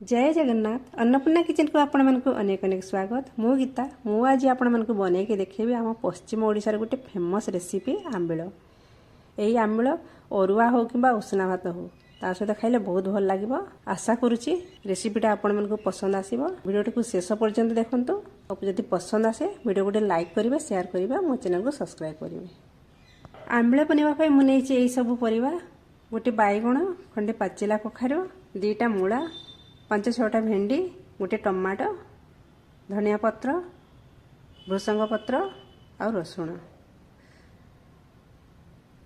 जय जगन्नाथ अन्नपूर्णा किचन को आपण मानक अनेक अनेक स्वागत। मु गीता मु आज आपण मानक बनै के देखेबी आम पश्चिम ओडिशार गोटे फेमस रेसिपी आंबिल। यही आंबिल अरुआ हो कि उषुना भात हो ता सहित खाइले बहुत भल लगे। आशा करुच्ची रेसिपीटा आपण मानक पसंद आसीबो। वीडियोटी को शेष पर्यंत देखंतु। जदि पसंद आसे वीडियो गोटे लाइक करेंगे, शेयर करेंगे, मो चैनल को सब्सक्राइब करेंगे। आंबिल बनाई मुझे यही सब परिवा गोटे बैगण खंडे पाचिला कखारु 2टा मूला 5-6टा भेंडी गोटे टमाटो धनिया पत्र भृसंग पत्र और रसुण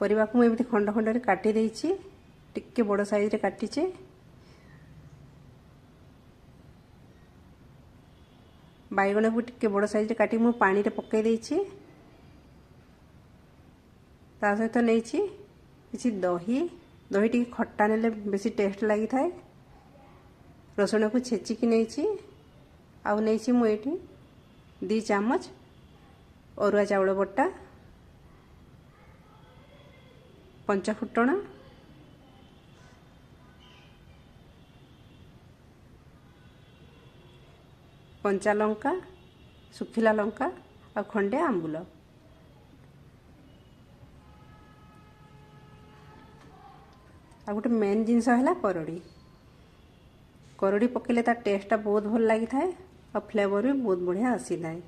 परिवा को मुझे खंड खंड काटी देछि। टिके बड़ साइज रे काटिचे। बैगण को टिके बड़ साइज रे काटी मु पानी रे पकाई देछि। ता सहित नेछि किछि दही टिके खट्टा नेले बेसी टेस्ट लागि थाए। रसुण को छेचिकी नहीं आउ नहीं मुझे 2 चामच अरुआ चाउल बटा 5 फुटण कंचा लंका सुखिला लंका आ खंडे आंबुल आ गोटे मेन जिनस है करड़ी पकेले तार टेस्टा बहुत भल लगी थाए और फ्लेवर भी बहुत बढ़िया आसी थाए।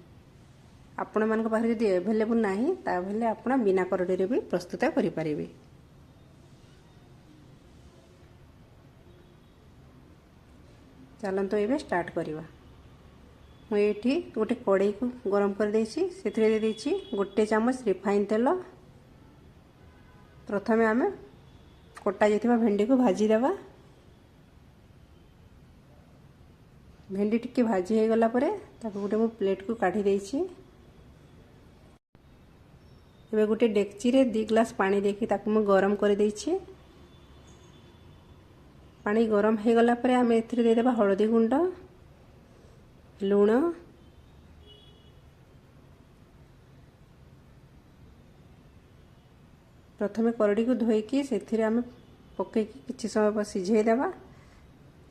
आपण मान पाखे जब एभेलेबल नहीं ताहले आपण बिना करड़ी रे भी प्रस्तुत करि परिबे। चलंतो एबे स्टार्ट करिवा। मु एठी गोटे कड़ाई को गरम कर देछि। सेथिरे दे देछि 1 चामच रिफाइन तेल। प्रथमे आमे कटा जाइथिबा भेंडी को भाजी देबा। भेंडी टिके भाजी हो गला परे ताको गोटे मु प्लेट को काढी देछि। एबे गोटे डेक्ची रे 2 ग्लास पानी देके ताको मु गरम कर देछि। पानी गरम हो गला परे आमे एथिरे दे देबा हळदी गुंड लूण प्रथमे करड़ी को धोईकी सेथिरे आमे पकेकी किछि समय पर सिझेई देबा।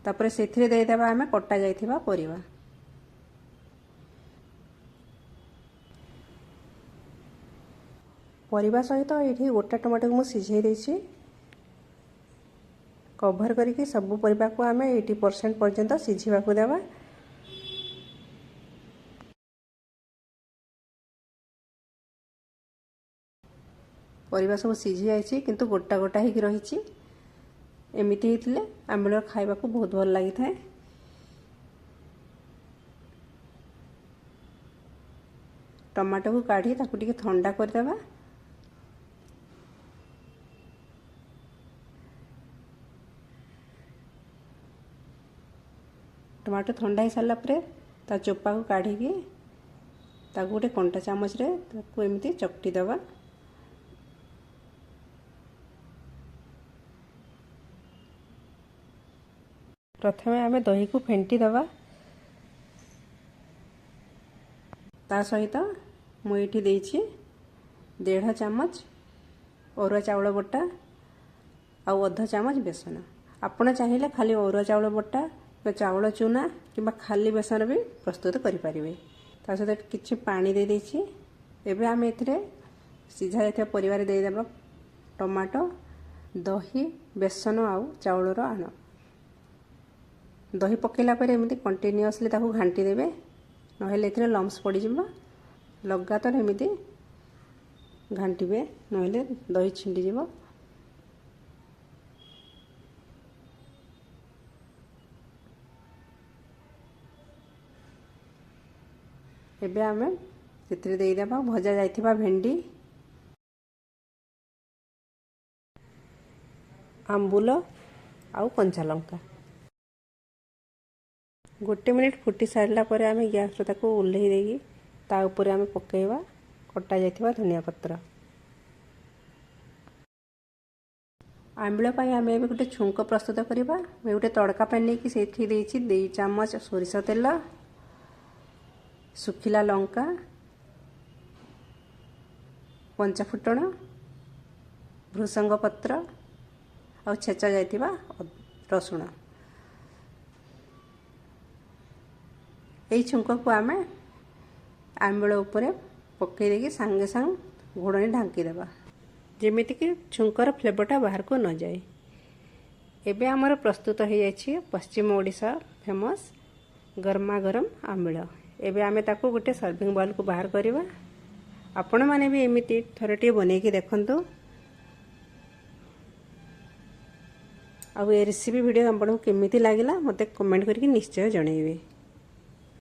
तापर सेथिरे दे देबा आमे कटा जाइथिबा परिवा। परिवा सहित एठी गोटा टमाटो को मु सिझेई देछि। कवर करके सब परिवा को आमे 80% पर्यंत सिझिबा को देबा। परिवा सब सिझी आइछि किंतु गोटा गोटा ही रहिछि। एमिति हितले आंबिल खाइबा को बहुत भल लागि थाए। टमाटो को काढ़ी ताकू टिके ठंडा कर देबा। टमाटो ठंडा हो सारा परे ता चोपा को काढ़ी की ताकू गोटे कंटा चामच रे ताकू एमिति चकटी देबा। प्रथमे आमे दही को फेंटी दबा। ता सहित मु एठी देछि 1.5 चामच अरुआ चाउल बटा आउ अधा चामच बेसन। आपण चाहिए खाली अरुआ चाउल बटा चाउल चूना कि खाली बेसन भी प्रस्तुत करि परिबे। ता सहित किछि पानी दे देछि। एबे आमे एथिरे सिझा जायथिबा परिवार दे देबा टमाटो दही बेसन आउ चाउलर आण। दही पकेला पर एमती कंटिन्यूअसली ताकू घांटी देबे नहेले एथिरे लम्स पड़ जिवो। लगातार एमती घांटीबे नहेले दही छिंडी जिवो। एबे आमे एथिरे देई देबा भजा जाइथिबा भेंडी आंबुल आउ कंचा लंका। 1 मिनिट फुटी सारला परे आमे गैस रे ताको उल्हेई देगी ता ऊपर आमे पकेइबा कटा जाइथिबा धनिया पत्र। आंबिल पाई आमे एबे गोटे छुंक प्रस्तुत करिबा। मैं गोटे तड़का पैन नेकी सेठी देछि 2 चामच सोरिष तेल सुखिला लंका 5 फुटण भृसंग पत्र और छेचा जाइथिबा रसुण यही छुंक को आम आंबिल उपरे पकई देकी सांगे सांग घोड़नी ढांकी देबा जेमिति कि छुंकर फ्लेवरटा बाहर को न जाए। एबे हमर प्रस्तुत हो जाइए पश्चिम ओडिशा फेमस गरमा गरम आंबिल। एबे आमे ताको गोटे सर्विंग बाउल को बाहर करवा। आपण माने भी एमिति थरटिए बनेकी देखंतु। आ ये रेसिपी वीडियो आपको केमिति लागिला मते कमेंट करके निश्चय जणाइबे।